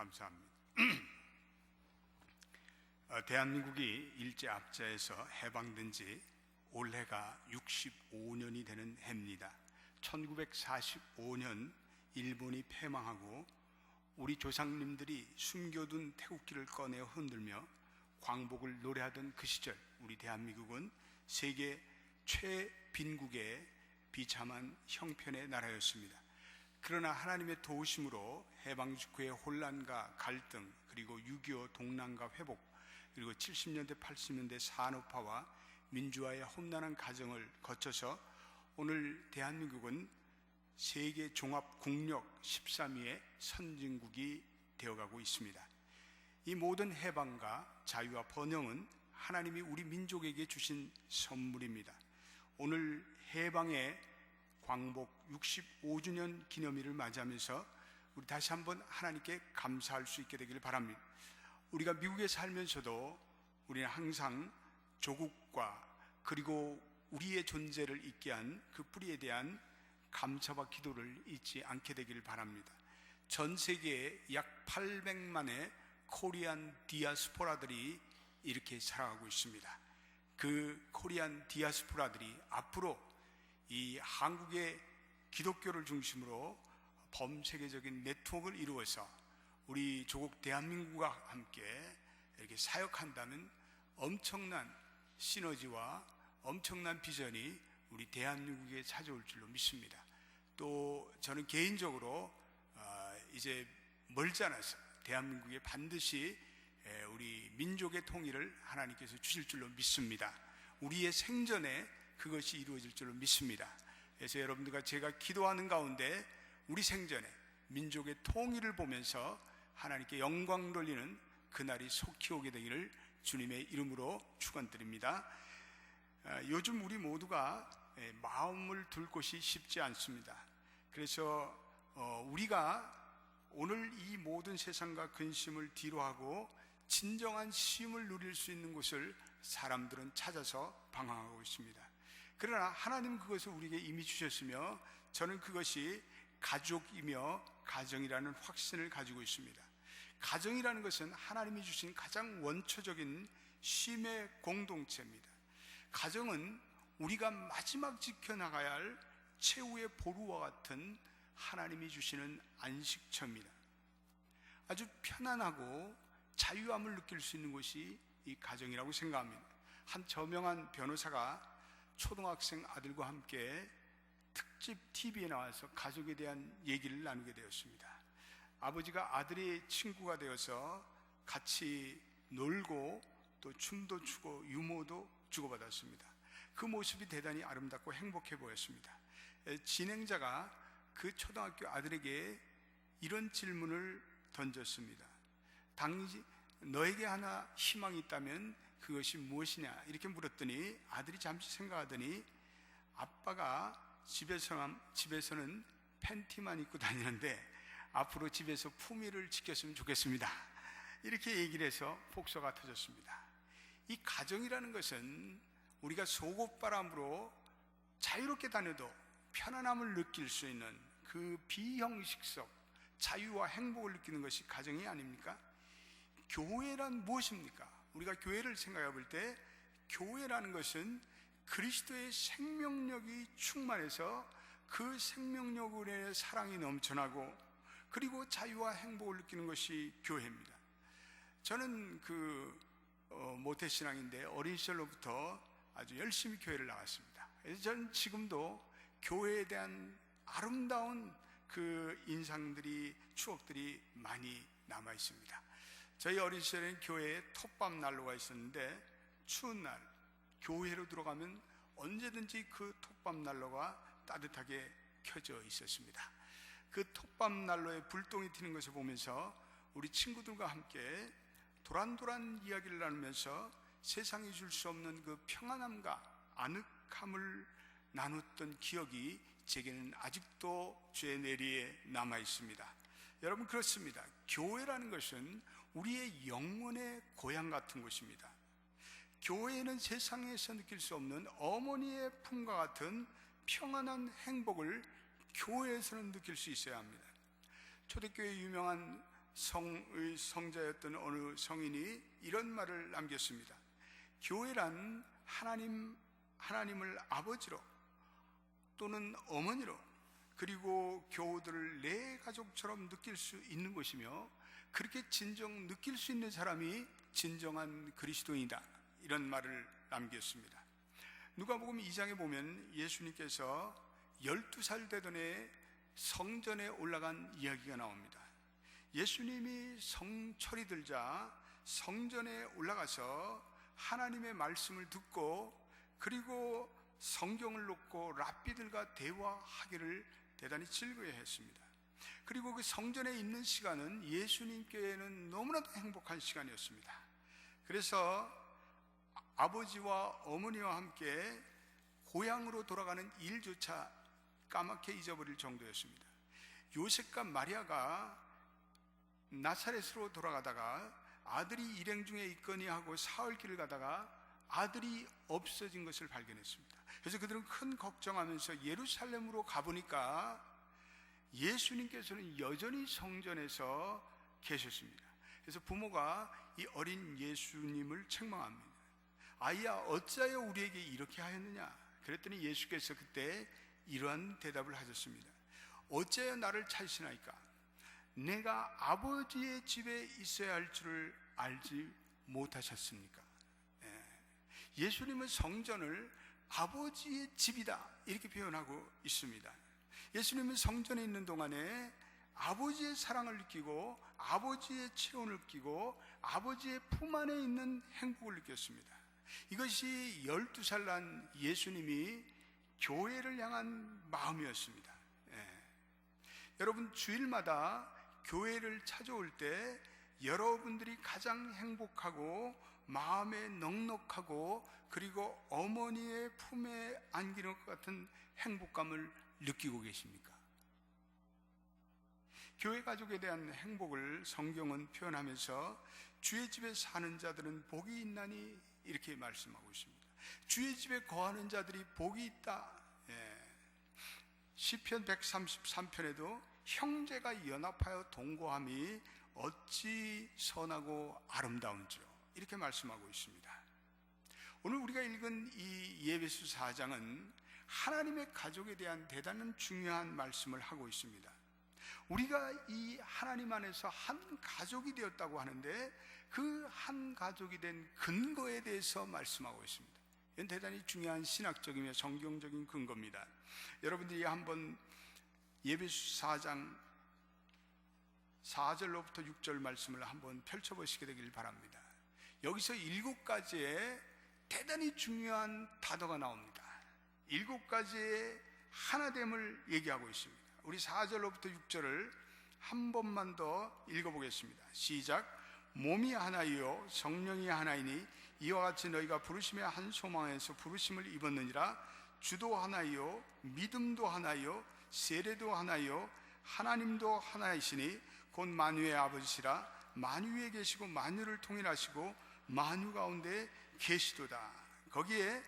감사합니다. 대한민국이 일제압자에서 해방된 지 올해가 65년이 되는 해입니다. 1945년 일본이 패망하고 우리 조상님들이 숨겨둔 태극기를 꺼내어 흔들며 광복을 노래하던 그 시절, 우리 대한민국은 세계 최빈국의 비참한 형편의 나라였습니다. 그러나 하나님의 도우심으로 해방 직후의 혼란과 갈등, 그리고 6.25 동남과 회복, 그리고 70년대 80년대 산업화와 민주화의 험난한 과정을 거쳐서 오늘 대한민국은 세계 종합 국력 13위의 선진국이 되어가고 있습니다. 이 모든 해방과 자유와 번영은 하나님이 우리 민족에게 주신 선물입니다. 오늘 해방의 광복 65주년 기념일을 맞이하면서 우리 다시 한번 하나님께 감사할 수 있게 되기를 바랍니다. 우리가 미국에 살면서도 우리는 항상 조국과 그리고 우리의 존재를 있게 한 그 뿌리에 대한 감사와 기도를 잊지 않게 되기를 바랍니다. 전 세계에 약 800만의 코리안 디아스포라들이 이렇게 살아가고 있습니다. 그 코리안 디아스포라들이 앞으로 이 한국의 기독교를 중심으로 범세계적인 네트워크를 이루어서 우리 조국 대한민국과 함께 이렇게 사역한다는 엄청난 시너지와 엄청난 비전이 우리 대한민국에 찾아올 줄로 믿습니다. 또 저는 개인적으로 이제 멀지 않아서 대한민국에 반드시 우리 민족의 통일을 하나님께서 주실 줄로 믿습니다. 우리의 생전에 그것이 이루어질 줄로 믿습니다. 그래서 여러분들과 제가 기도하는 가운데 우리 생전에 민족의 통일을 보면서 하나님께 영광 돌리는 그날이 속히 오게 되기를 주님의 이름으로 축원드립니다. 요즘 우리 모두가 마음을 둘 곳이 쉽지 않습니다. 그래서 우리가 오늘 이 모든 세상과 근심을 뒤로하고 진정한 쉼을 누릴 수 있는 곳을 사람들은 찾아서 방황하고 있습니다. 그러나 하나님은 그것을 우리에게 이미 주셨으며 저는 그것이 가족이며 가정이라는 확신을 가지고 있습니다. 가정이라는 것은 하나님이 주신 가장 원초적인 쉼의 공동체입니다. 가정은 우리가 마지막 지켜나가야 할 최후의 보루와 같은 하나님이 주시는 안식처입니다. 아주 편안하고 자유함을 느낄 수 있는 곳이 이 가정이라고 생각합니다. 한 저명한 변호사가 초등학생 아들과 함께 특집 TV에 나와서 가족에 대한 얘기를 나누게 되었습니다. 아버지가 아들의 친구가 되어서 같이 놀고 또 춤도 추고 유머도 주고받았습니다. 그 모습이 대단히 아름답고 행복해 보였습니다. 진행자가 그 초등학교 아들에게 이런 질문을 던졌습니다. 당시 너에게 하나 희망이 있다면 그것이 무엇이냐 이렇게 물었더니 아들이 잠시 생각하더니 아빠가 집에서는 팬티만 입고 다니는데 앞으로 집에서 품위를 지켰으면 좋겠습니다. 이렇게 얘기를 해서 폭소가 터졌습니다. 이 가정이라는 것은 우리가 속옷바람으로 자유롭게 다녀도 편안함을 느낄 수 있는 그 비형식적 자유와 행복을 느끼는 것이 가정이 아닙니까? 교회란 무엇입니까? 우리가 교회를 생각해 볼 때 교회라는 것은 그리스도의 생명력이 충만해서 그 생명력으로 인해 사랑이 넘쳐나고 그리고 자유와 행복을 느끼는 것이 교회입니다. 저는 모태신앙인데 어린 시절로부터 아주 열심히 교회를 나갔습니다. 그래서 저는 지금도 교회에 대한 아름다운 그 인상들이 추억들이 많이 남아 있습니다. 저희 어린 시절에는 교회에 톱밥 난로가 있었는데 추운 날 교회로 들어가면 언제든지 그 톱밥 난로가 따뜻하게 켜져 있었습니다. 그 톱밥 난로에 불똥이 튀는 것을 보면서 우리 친구들과 함께 도란도란 이야기를 나누면서 세상이 줄 수 없는 그 평안함과 아늑함을 나눴던 기억이 제게는 아직도 제 뇌리에 남아 있습니다. 여러분 그렇습니다. 교회라는 것은 우리의 영혼의 고향 같은 곳입니다. 교회는 세상에서 느낄 수 없는 어머니의 품과 같은 평안한 행복을 교회에서는 느낄 수 있어야 합니다. 초대교회 유명한 성의 성자였던 어느 성인이 이런 말을 남겼습니다. 교회란 하나님을 아버지로 또는 어머니로 그리고 교우들을 내 가족처럼 느낄 수 있는 것이며 그렇게 진정 느낄 수 있는 사람이 진정한 그리스도인이다, 이런 말을 남겼습니다. 누가복음 2장에 보면 예수님께서 12살 되던 해 성전에 올라간 이야기가 나옵니다. 예수님이 성철이 들자 성전에 올라가서 하나님의 말씀을 듣고 그리고 성경을 놓고 랍비들과 대화하기를 대단히 즐거워했습니다. 그리고 그 성전에 있는 시간은 예수님께는 너무나도 행복한 시간이었습니다. 그래서 아버지와 어머니와 함께 고향으로 돌아가는 일조차 까맣게 잊어버릴 정도였습니다. 요셉과 마리아가 나사렛으로 돌아가다가 아들이 일행 중에 있거니 하고 사흘길을 가다가 아들이 없어진 것을 발견했습니다. 그래서 그들은 큰 걱정하면서 예루살렘으로 가보니까 예수님께서는 여전히 성전에서 계셨습니다. 그래서 부모가 이 어린 예수님을 책망합니다. 아이야, 어찌하여 우리에게 이렇게 하였느냐? 그랬더니 예수께서 그때 이러한 대답을 하셨습니다. 어찌하여 나를 찾으시나이까? 내가 아버지의 집에 있어야 할 줄을 알지 못하셨습니까? 예수님은 성전을 아버지의 집이다, 이렇게 표현하고 있습니다. 예수님은 성전에 있는 동안에 아버지의 사랑을 느끼고 아버지의 체온을 느끼고 아버지의 품 안에 있는 행복을 느꼈습니다. 이것이 12살 난 예수님이 교회를 향한 마음이었습니다. 여러분, 주일마다 교회를 찾아올 때 여러분들이 가장 행복하고 마음에 넉넉하고 그리고 어머니의 품에 안기는 것 같은 행복감을 느끼고 계십니까? 교회 가족에 대한 행복을 성경은 표현하면서 주의 집에 사는 자들은 복이 있나니 이렇게 말씀하고 있습니다. 주의 집에 거하는 자들이 복이 있다. 시편 133편에도 형제가 연합하여 동거함이 어찌 선하고 아름다운지요, 이렇게 말씀하고 있습니다. 오늘 우리가 읽은 이 예배서 4장은 하나님의 가족에 대한 대단한 중요한 말씀을 하고 있습니다. 우리가 이 하나님 안에서 한 가족이 되었다고 하는데 그 한 가족이 된 근거에 대해서 말씀하고 있습니다. 이건 대단히 중요한 신학적이며 성경적인 근거입니다. 여러분들이 한번 예배서 4장 4절로부터 6절 말씀을 한번 펼쳐보시게 되길 바랍니다. 여기서 7가지의 대단히 중요한 단어가 나옵니다. 7가지의 하나됨을 얘기하고 있습니다. 우리 4절로부터 6절을 한 번만 더 읽어보겠습니다. 시작. 몸이 하나이요 성령이 하나이니 이와 같이 너희가 부르심의 한 소망에서 부르심을 입었느니라. 주도 하나이요 믿음도 하나이요 세례도 하나이요 하나님도 하나이시니 곧 만유의 아버지시라. 만유에 계시고 만유를 통일하시고 만유 가운데 계시도다. 거기에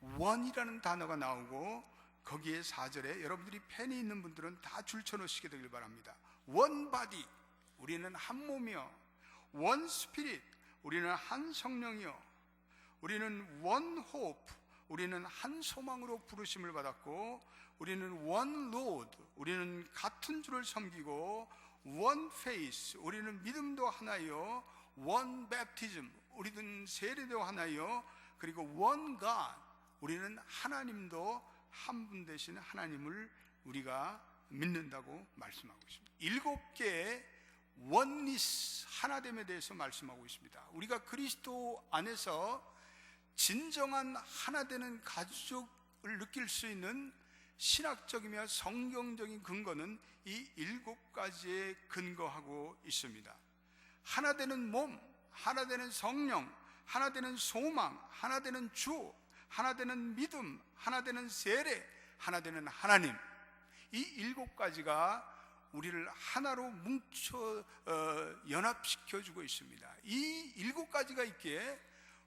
원이라는 단어가 나오고 거기에 4절에 여러분들이 펜이 있는 분들은 다 줄쳐 놓으시게 되길 바랍니다. 원 바디, 우리는 한 몸이요. 원 스피릿, 우리는 한 성령이요. 우리는 원 호프, 우리는 한 소망으로 부르심을 받았고, 우리는 원 로드, 우리는 같은 주를 섬기고, 원 페이스, 우리는 믿음도 하나요. 원 베프티즘, 우리는 세례도 하나요. 그리고 원 갓, 우리는 하나님도 한 분 되신 하나님을 우리가 믿는다고 말씀하고 있습니다. 7개의 원리스, 하나됨에 대해서 말씀하고 있습니다. 우리가 그리스도 안에서 진정한 하나 되는 가족을 느낄 수 있는 신학적이며 성경적인 근거는 이 7가지에 근거하고 있습니다. 하나 되는 몸, 하나 되는 성령, 하나 되는 소망, 하나 되는 주, 하나 되는 믿음, 하나 되는 세례, 하나 되는 하나님. 이 7가지가 우리를 하나로 뭉쳐 연합시켜주고 있습니다. 이 7가지가 있기에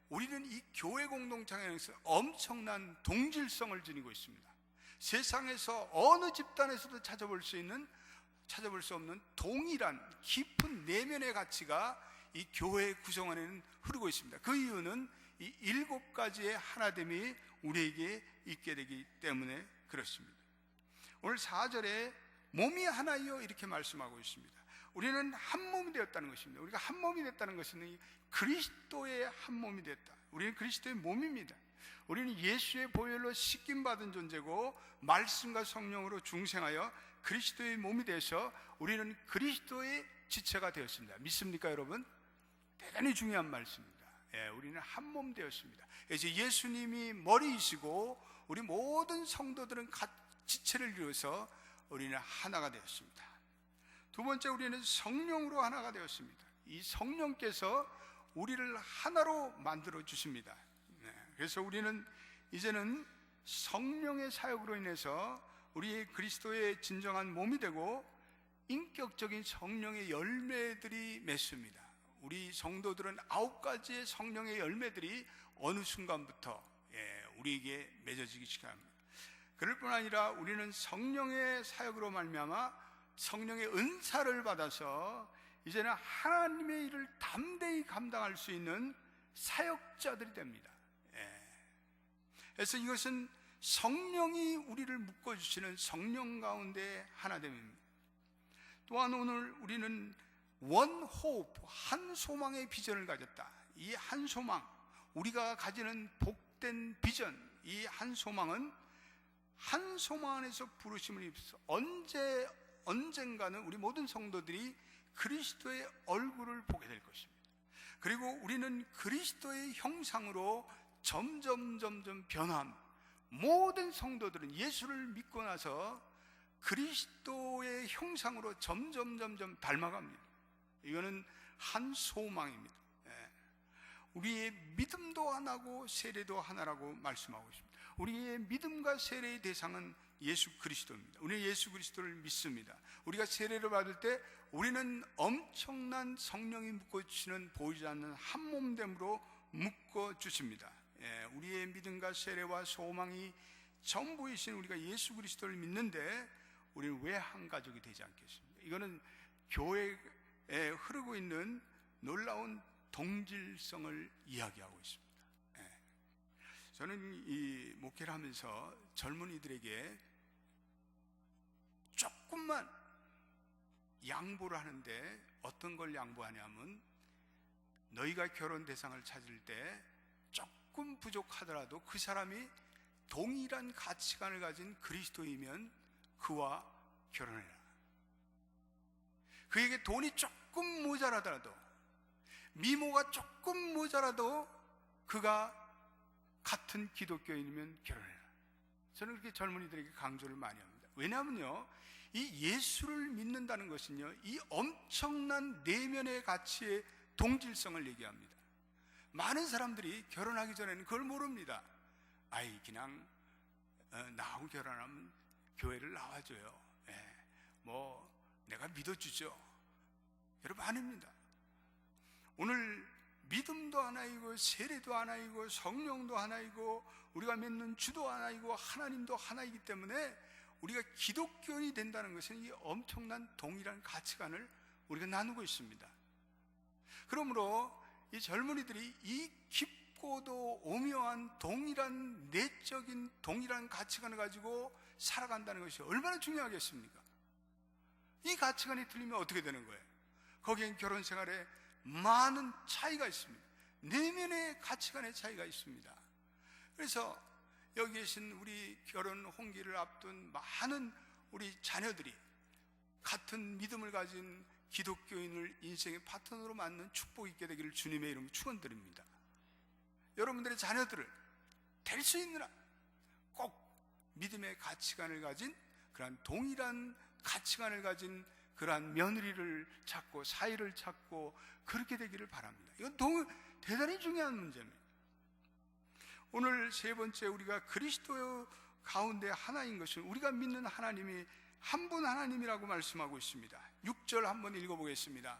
우리는 이 교회 공동체에서 엄청난 동질성을 지니고 있습니다. 세상에서 어느 집단에서도 찾아볼 수 있는 찾아볼 수 없는 동일한 깊은 내면의 가치가 이 교회 구성 안에는 흐르고 있습니다. 그 이유는 이 7가지의 하나됨이 우리에게 있게 되기 때문에 그렇습니다. 오늘 4절에 몸이 하나이요 이렇게 말씀하고 있습니다. 우리는 한 몸이 되었다는 것입니다. 우리가 한 몸이 됐다는 것은 그리스도의 한 몸이 됐다. 우리는 그리스도의 몸입니다. 우리는 예수의 보혈로 씻김받은 존재고 말씀과 성령으로 중생하여 그리스도의 몸이 돼서 우리는 그리스도의 지체가 되었습니다. 믿습니까 여러분? 대단히 중요한 말씀입니다. 우리는 한 몸 되었습니다. 이제 예수님이 머리이시고 우리 모든 성도들은 지체를 이루어서 우리는 하나가 되었습니다. 두 번째, 우리는 성령으로 하나가 되었습니다. 이 성령께서 우리를 하나로 만들어 주십니다. 그래서 우리는 이제는 성령의 사역으로 인해서 우리 그리스도의 진정한 몸이 되고 인격적인 성령의 열매들이 맺습니다. 우리 성도들은 9가지의 성령의 열매들이 어느 순간부터 우리에게 맺어지기 시작합니다. 그럴 뿐 아니라 우리는 성령의 사역으로 말미암아 성령의 은사를 받아서 이제는 하나님의 일을 담대히 감당할 수 있는 사역자들이 됩니다. 그래서 이것은 성령이 우리를 묶어주시는 성령 가운데 하나됨입니다. 또한 오늘 우리는 원 호흡, 한 소망의 비전을 가졌다. 이 한 소망, 우리가 가지는 복된 비전, 이 한 소망은 한 소망 안에서 부르심을 입어서 언젠가는 우리 모든 성도들이 그리스도의 얼굴을 보게 될 것입니다. 그리고 우리는 그리스도의 형상으로 점점 변함. 모든 성도들은 예수를 믿고 나서 그리스도의 형상으로 점점 닮아갑니다. 이거는 한 소망입니다. 우리의 믿음도 하나고 세례도 하나라고 말씀하고 있습니다. 우리의 믿음과 세례의 대상은 예수 그리스도입니다. 우리는 예수 그리스도를 믿습니다. 우리가 세례를 받을 때 우리는 엄청난 성령이 묶어주시는 보이지 않는 한 몸됨으로 묶어주십니다. 우리의 믿음과 세례와 소망이 전부이신 우리가 예수 그리스도를 믿는데 우리는 왜 한 가족이 되지 않겠습니까? 이거는 교회에 흐르고 있는 놀라운 동질성을 이야기하고 있습니다. 저는 이 목회를 하면서 젊은이들에게 조금만 양보를 하는데 어떤 걸 양보하냐면 너희가 결혼 대상을 찾을 때 조금 부족하더라도 그 사람이 동일한 가치관을 가진 그리스도이면 그와 결혼해라. 그에게 돈이 조금 모자라더라도, 미모가 조금 모자라도 그가 같은 기독교인이면 결혼해라. 저는 그렇게 젊은이들에게 강조를 많이 합니다. 왜냐하면요, 이 예수를 믿는다는 것은요, 이 엄청난 내면의 가치의 동질성을 얘기합니다. 많은 사람들이 결혼하기 전에는 그걸 모릅니다. 그냥 나하고 결혼하면 교회를 나와줘요. 내가 믿어주죠. 여러분, 아닙니다. 오늘 믿음도 하나이고 세례도 하나이고 성령도 하나이고 우리가 믿는 주도 하나이고 하나님도 하나이기 때문에 우리가 기독교인이 된다는 것은 이 엄청난 동일한 가치관을 우리가 나누고 있습니다. 그러므로 이 젊은이들이 이 깊고도 오묘한 동일한 내적인 동일한 가치관을 가지고 살아간다는 것이 얼마나 중요하겠습니까? 이 가치관이 틀리면 어떻게 되는 거예요? 거기엔 결혼 생활에 많은 차이가 있습니다. 내면의 가치관의 차이가 있습니다. 그래서 여기 계신 우리 결혼 홍기를 앞둔 많은 우리 자녀들이 같은 믿음을 가진 기독교인을 인생의 파트너로 만든 축복이 있게 되기를 주님의 이름으로 축원드립니다. 여러분들의 자녀들을 될 수 있느라 꼭 믿음의 가치관을 가진 그러한 동일한 가치관을 가진 그러한 며느리를 찾고 사이를 찾고 그렇게 되기를 바랍니다. 이건 대단히 중요한 문제입니다. 오늘 세 번째, 우리가 그리스도 가운데 하나인 것은 우리가 믿는 하나님이 한 분 하나님이라고 말씀하고 있습니다. 6절 한번 읽어보겠습니다.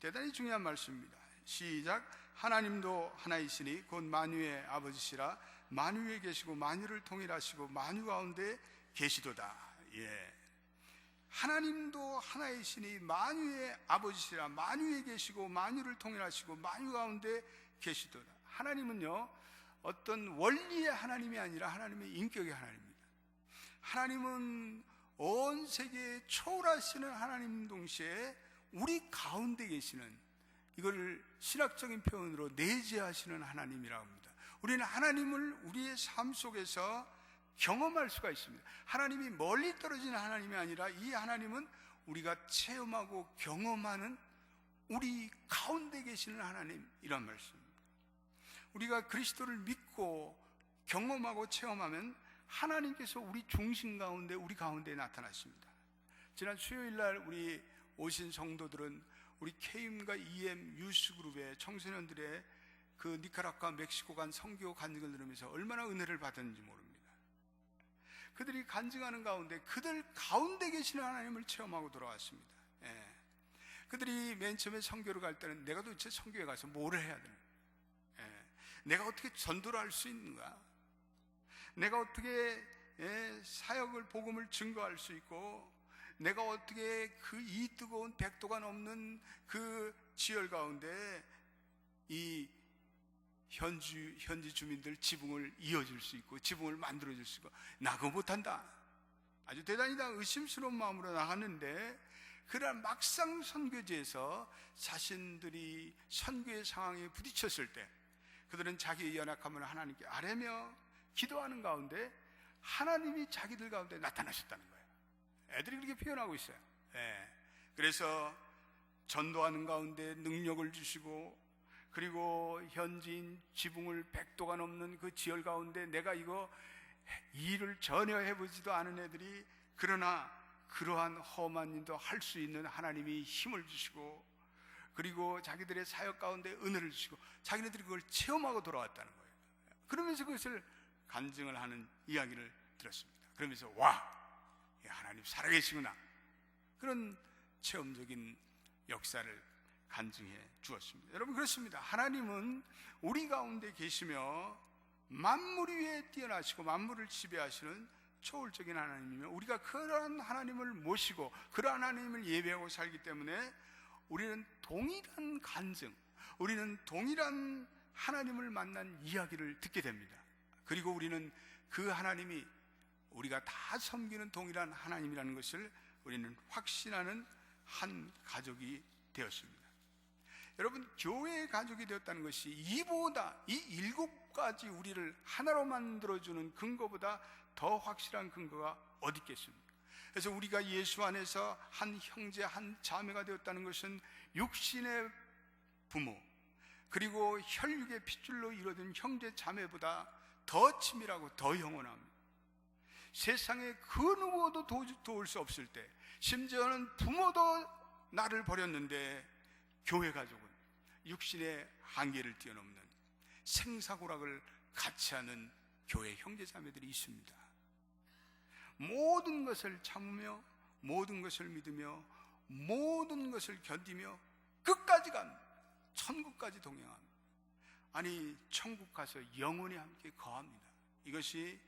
대단히 중요한 말씀입니다. 시작. 하나님도 하나이시니 곧 만유의 아버지시라. 만유에 계시고 만유를 통일하시고 만유 가운데 계시도다. 하나님도 하나의 신이 만유의 아버지시라, 만유에 계시고 만유를 통일하시고 만유 가운데 계시도다. 하나님은요, 어떤 원리의 하나님이 아니라 하나님의 인격의 하나님입니다. 하나님은 온 세계에 초월하시는 하나님 동시에 우리 가운데 계시는, 이걸 신학적인 표현으로 내재하시는 하나님이라고 합니다. 우리는 하나님을 우리의 삶 속에서 경험할 수가 있습니다. 하나님이 멀리 떨어진 하나님이 아니라 이 하나님은 우리가 체험하고 경험하는 우리 가운데 계시는 하나님이란 말씀입니다. 우리가 그리스도를 믿고 경험하고 체험하면 하나님께서 우리 중심 가운데, 우리 가운데 나타나십니다. 지난 수요일 날 우리 오신 성도들은 우리 KM과 EM 유스그룹의 청소년들의 그 니카라과 멕시코 간 선교 간증을 들으면서 얼마나 은혜를 받았는지 모릅니다. 그들이 간증하는 가운데 그들 가운데 계시는 하나님을 체험하고 돌아왔습니다. 예. 그들이 맨 처음에 선교를 갈 때는 내가 도대체 선교에 가서 뭐를 해야 되나? 예. 내가 어떻게 전도를 할 수 있는가? 내가 어떻게 사역을, 복음을 증거할 수 있고, 내가 어떻게 그 이 뜨거운 100도가 넘는 그 지열 가운데 이 현지 주민들 지붕을 이어줄 수 있고 지붕을 만들어줄 수 있고, 나 그거 못한다, 아주 대단히다 의심스러운 마음으로 나갔는데, 그러나 막상 선교지에서 자신들이 선교의 상황에 부딪혔을 때 그들은 자기의 연약함을 하나님께 아뢰며 기도하는 가운데 하나님이 자기들 가운데 나타나셨다는 거예요. 애들이 그렇게 표현하고 있어요. 예. 그래서 전도하는 가운데 능력을 주시고, 그리고 현지인 지붕을 100도가 넘는 그 지열 가운데 내가 이거 일을 전혀 해보지도 않은 애들이, 그러나 그러한 험한 일도 할 수 있는 하나님이 힘을 주시고, 그리고 자기들의 사역 가운데 은혜를 주시고 자기네들이 그걸 체험하고 돌아왔다는 거예요. 그러면서 그것을 간증을 하는 이야기를 들었습니다. 그러면서 와, 하나님 살아계시구나, 그런 체험적인 역사를 간증해 주었습니다. 여러분, 그렇습니다. 하나님은 우리 가운데 계시며 만물 위에 뛰어나시고 만물을 지배하시는 초월적인 하나님이며, 우리가 그러한 하나님을 모시고 그러한 하나님을 예배하고 살기 때문에 우리는 동일한 간증, 우리는 동일한 하나님을 만난 이야기를 듣게 됩니다. 그리고 우리는 그 하나님이 우리가 다 섬기는 동일한 하나님이라는 것을 우리는 확신하는 한 가족이 되었습니다. 여러분, 교회의 가족이 되었다는 것이 이보다, 이 7가지 우리를 하나로 만들어주는 근거보다 더 확실한 근거가 어디 있겠습니까? 그래서 우리가 예수 안에서 한 형제, 한 자매가 되었다는 것은 육신의 부모, 그리고 혈육의 핏줄로 이루어진 형제 자매보다 더 치밀하고 더 영원합니다. 세상에 그 누구도 도울 수 없을 때, 심지어는 부모도 나를 버렸는데 교회 가족은 육신의 한계를 뛰어넘는 생사고락을 같이 하는 교회 형제자매들이 있습니다. 모든 것을 참으며 모든 것을 믿으며 모든 것을 견디며 끝까지 간 천국까지 동행합니다. 아니, 천국 가서 영원히 함께 거합니다. 이것이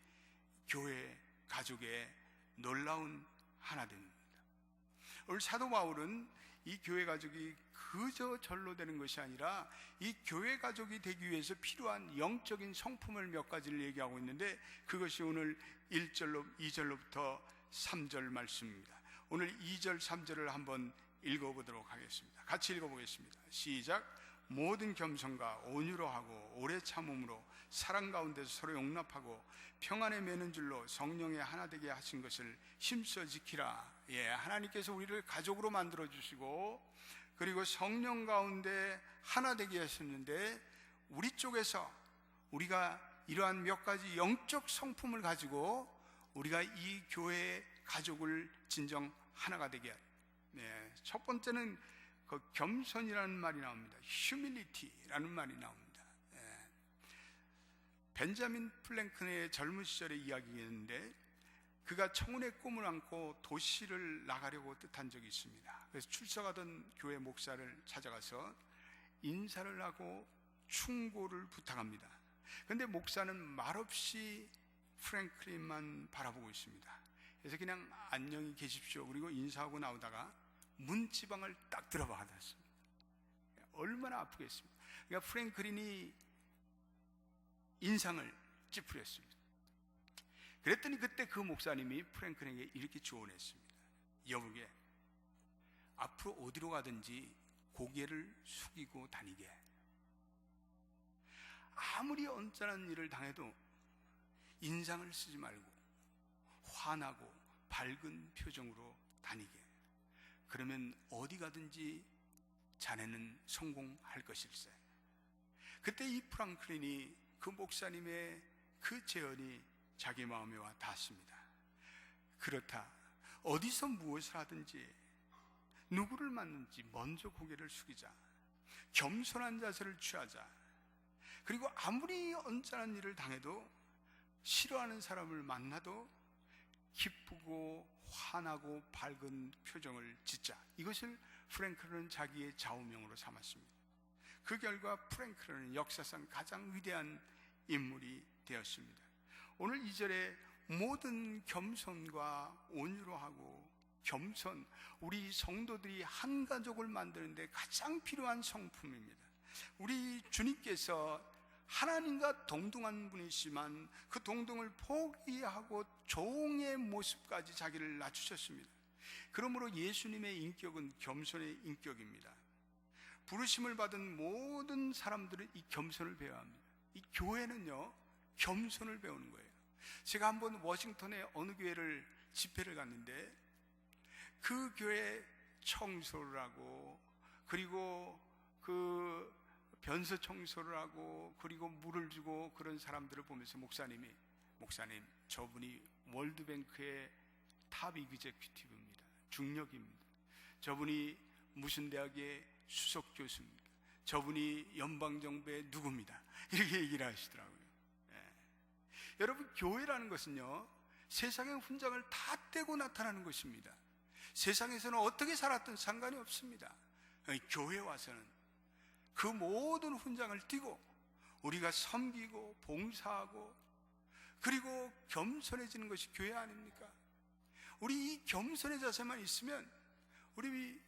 교회 가족의 놀라운 하나됨입니다. 오늘 사도 바울은 이 교회 가족이 그저 절로 되는 것이 아니라 이 교회 가족이 되기 위해서 필요한 영적인 성품을 몇 가지를 얘기하고 있는데, 그것이 오늘 1절로 2절로부터 3절 말씀입니다. 오늘 2절 3절을 한번 읽어보도록 하겠습니다. 같이 읽어보겠습니다. 시작. 모든 겸손과 온유로 하고 오래 참음으로 사랑 가운데서 서로 용납하고 평안에 매는 줄로 성령의 하나 되게 하신 것을 힘써 지키라. 하나님께서 우리를 가족으로 만들어 주시고, 그리고 성령 가운데 하나 되게 하셨는데, 우리 쪽에서 우리가 이러한 몇 가지 영적 성품을 가지고 우리가 이 교회의 가족을 진정 하나가 되게 하라. 첫 번째는 그 겸손이라는 말이 나옵니다. humility라는 말이 나옵니다. 벤자민 플랭클의 젊은 시절의 이야기였는데, 그가 청운의 꿈을 안고 도시를 나가려고 뜻한 적이 있습니다. 그래서 출석하던 교회 목사를 찾아가서 인사를 하고 충고를 부탁합니다. 그런데 목사는 말없이 프랭클린만 바라보고 있습니다. 그래서 그냥 안녕히 계십시오 그리고 인사하고 나오다가 문지방을 딱 들어받았습니다. 얼마나 아프겠습니까? 그러니까 프랭클린이 인상을 찌푸렸습니다. 그랬더니 그때 그 목사님이 프랭클린에게 이렇게 조언했습니다. 여보게, 앞으로 어디로 가든지 고개를 숙이고 다니게. 아무리 언짢은 일을 당해도 인상을 쓰지 말고 환하고 밝은 표정으로 다니게. 그러면 어디 가든지 자네는 성공할 것일세. 그때 이 프랭클린이 그 목사님의 그 제언이 자기 마음에 와 닿았습니다. 그렇다. 어디서 무엇을 하든지 누구를 만든지 먼저 고개를 숙이자. 겸손한 자세를 취하자. 그리고 아무리 언짢은 일을 당해도 싫어하는 사람을 만나도 기쁘고 환하고 밝은 표정을 짓자. 이것을 프랭클린은 자기의 좌우명으로 삼았습니다. 그 결과 프랭클린은 역사상 가장 위대한 인물이 되었습니다. 오늘 2절에 모든 겸손과 온유로 하고 겸손, 우리 성도들이 한 가족을 만드는데 가장 필요한 성품입니다. 우리 주님께서 하나님과 동등한 분이시지만 그 동등을 포기하고 종의 모습까지 자기를 낮추셨습니다. 그러므로 예수님의 인격은 겸손의 인격입니다. 부르심을 받은 모든 사람들은 이 겸손을 배워야 합니다. 이 교회는요, 겸손을 배우는 거예요. 제가 한번 워싱턴의 어느 교회를 집회를 갔는데 그 교회 청소를 하고 그리고 그 변소 청소를 하고 그리고 물을 주고 그런 사람들을 보면서 목사님, 저분이 월드뱅크의 탑 이그제큐티브입니다. 중력입니다. 저분이 무슨 대학의 수석 교수입니다. 저분이 연방정부의 누구입니다. 이렇게 얘기를 하시더라고요. 여러분, 교회라는 것은요, 세상의 훈장을 다 떼고 나타나는 것입니다. 세상에서는 어떻게 살았든 상관이 없습니다. 교회 와서는 그 모든 훈장을 띠고 우리가 섬기고 봉사하고 그리고 겸손해지는 것이 교회 아닙니까? 우리 이 겸손의 자세만 있으면 우리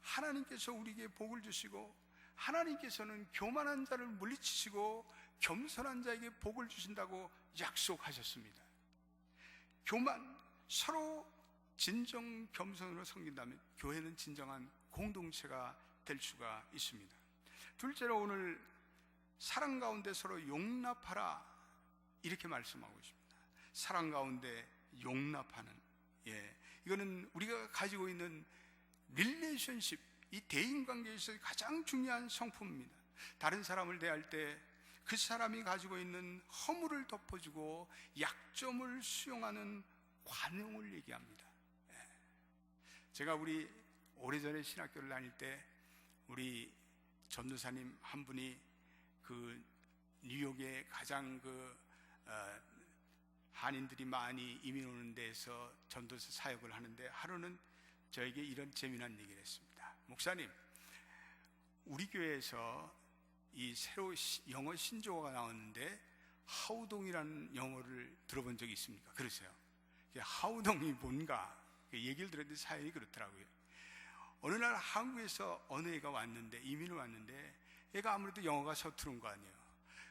하나님께서 우리에게 복을 주시고 하나님께서는 교만한 자를 물리치시고 겸손한 자에게 복을 주신다고 약속하셨습니다. 서로 진정 겸손으로 섬긴다면 교회는 진정한 공동체가 될 수가 있습니다. 둘째로 오늘 사랑 가운데 서로 용납하라 이렇게 말씀하고 있습니다. 사랑 가운데 용납하는, 이거는 우리가 가지고 있는 릴레이션십, 이 대인관계에서 가장 중요한 성품입니다. 다른 사람을 대할 때 그 사람이 가지고 있는 허물을 덮어주고 약점을 수용하는 관용을 얘기합니다. 제가 우리 오래전에 신학교를 다닐 때 우리 전도사님 한 분이 그 뉴욕에 가장 한인들이 많이 이민 오는 데에서 전도사 사역을 하는데 하루는 저에게 이런 재미난 얘기를 했습니다. 목사님, 우리 교회에서 이 새로 영어 신조어가 나왔는데 하우동이라는 영어를 들어본 적이 있습니까? 그러세요. 하우동이 뭔가 얘기를 들었는데 사연이 그렇더라고요. 어느 날 한국에서 어느 애가 왔는데, 이민을 왔는데 애가 아무래도 영어가 서투른 거 아니에요.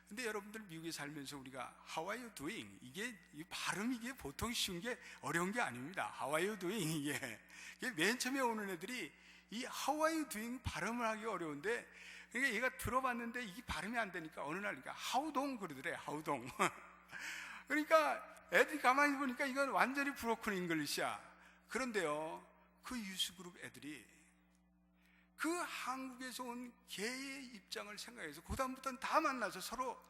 근데 여러분들 미국에 살면서 우리가 How are you doing? 이게 발음이 이게 보통 쉬운 게 어려운 게 아닙니다. How are you doing? 이게 맨 처음에 오는 애들이 이 How are you doing 발음을 하기 어려운데, 그러니까 얘가 들어봤는데 이게 발음이 안 되니까 어느 날 하우동 그러더래. 하우동. 그러니까 애들이 가만히 보니까 이건 완전히 브로큰 잉글리시야. 그런데요, 그 유스그룹 애들이 그 한국에서 온 개의 입장을 생각해서 그다음부터는 다 만나서 서로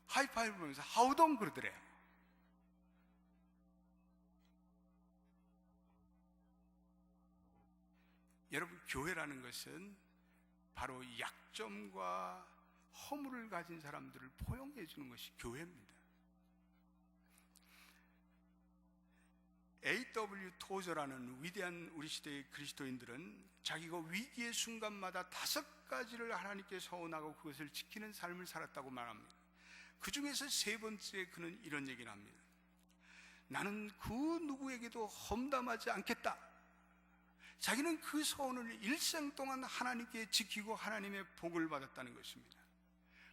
하이파이브 보면서 하우동 그러더래요. 여러분, 교회라는 것은 바로 약점과 허물을 가진 사람들을 포용해 주는 것이 교회입니다. A.W. 토저라는 위대한 우리 시대의 그리스도인들은 자기가 위기의 순간마다 5가지를 하나님께 서원하고 그것을 지키는 삶을 살았다고 말합니다. 그 중에서 3번째 그는 이런 얘기를 합니다. 나는 그 누구에게도 험담하지 않겠다. 자기는 그 소원을 일생 동안 하나님께 지키고 하나님의 복을 받았다는 것입니다.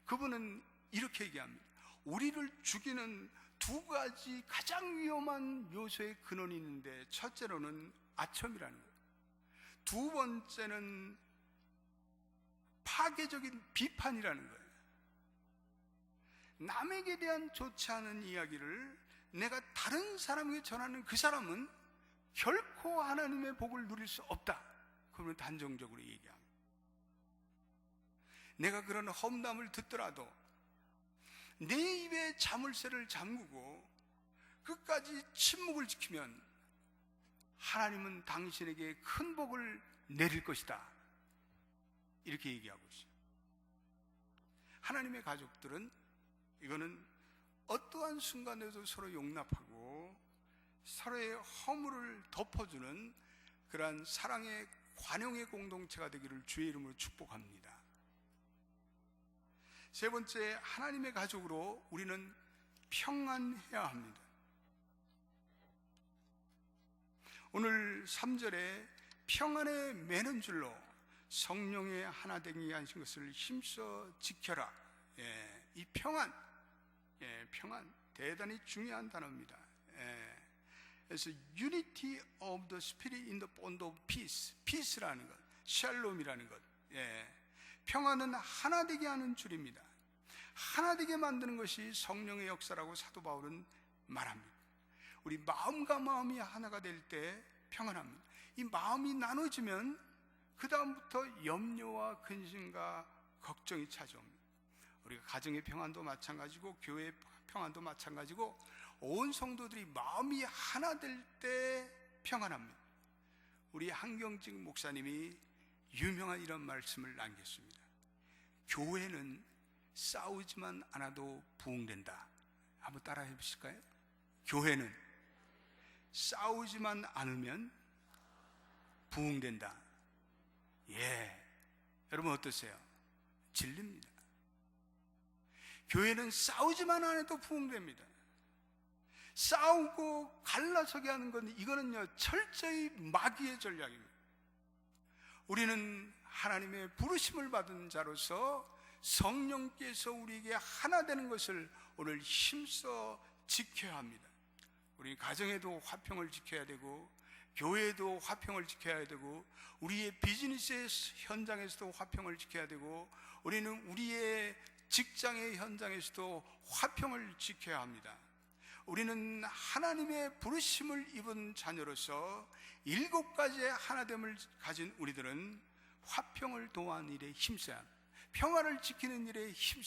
그분은 이렇게 얘기합니다. 우리를 죽이는 두 가지 가장 위험한 요소의 근원이 있는데, 첫째로는 아첨이라는 거예요. 두 번째는 파괴적인 비판이라는 거예요. 남에게 대한 좋지 않은 이야기를 내가 다른 사람에게 전하는 그 사람은 결코 하나님의 복을 누릴 수 없다. 그러면 단정적으로 얘기합니다. 내가 그런 험담을 듣더라도 내 입에 자물쇠를 잠그고 끝까지 침묵을 지키면 하나님은 당신에게 큰 복을 내릴 것이다. 이렇게 얘기하고 있어요. 하나님의 가족들은 이거는 어떠한 순간에도 서로 용납하고 서로의 허물을 덮어주는 그러한 사랑의 관용의 공동체가 되기를 주의 이름으로 축복합니다. 세 번째, 하나님의 가족으로 우리는 평안해야 합니다. 오늘 3절에 평안에 매는 줄로 성령의 하나 되게 하신 것을 힘써 지켜라. 이 평안, 평안 대단히 중요한 단어입니다. 그래서 unity of the spirit in the bond of peace, peace라는 것, 샬롬이라는 것, 평안은 하나 되게 하는 줄입니다. 하나 되게 만드는 것이 성령의 역사라고 사도 바울은 말합니다. 우리 마음과 마음이 하나가 될 때 평안합니다. 이 마음이 나눠지면 그 다음부터 염려와 근심과 걱정이 찾아옵니다. 우리가 가정의 평안도 마찬가지고 교회의 평안도 마찬가지고 온 성도들이 마음이 하나 될 때 평안합니다. 우리 한경직 목사님이 유명한 이런 말씀을 남겼습니다. 교회는 싸우지만 않아도 부흥된다. 한번 따라 해보실까요? 교회는 싸우지만 않으면 부흥된다. 여러분 어떠세요? 진리입니다. 교회는 싸우지만 않아도 부흥됩니다. 싸우고 갈라서게 하는 건 이거는요 철저히 마귀의 전략입니다. 우리는 하나님의 부르심을 받은 자로서 성령께서 우리에게 하나 되는 것을 오늘 힘써 지켜야 합니다. 우리 가정에도 화평을 지켜야 되고 교회에도 화평을 지켜야 되고 우리의 비즈니스 현장에서도 화평을 지켜야 되고 우리는 우리의 직장의 현장에서도 화평을 지켜야 합니다. 우리는 하나님의 부르심을 입은 자녀로서 7가지의 하나됨을 가진 우리들은 화평을 도하는 일에 힘써야 합니다. 평화를 지키는 일에 힘써야 합니다.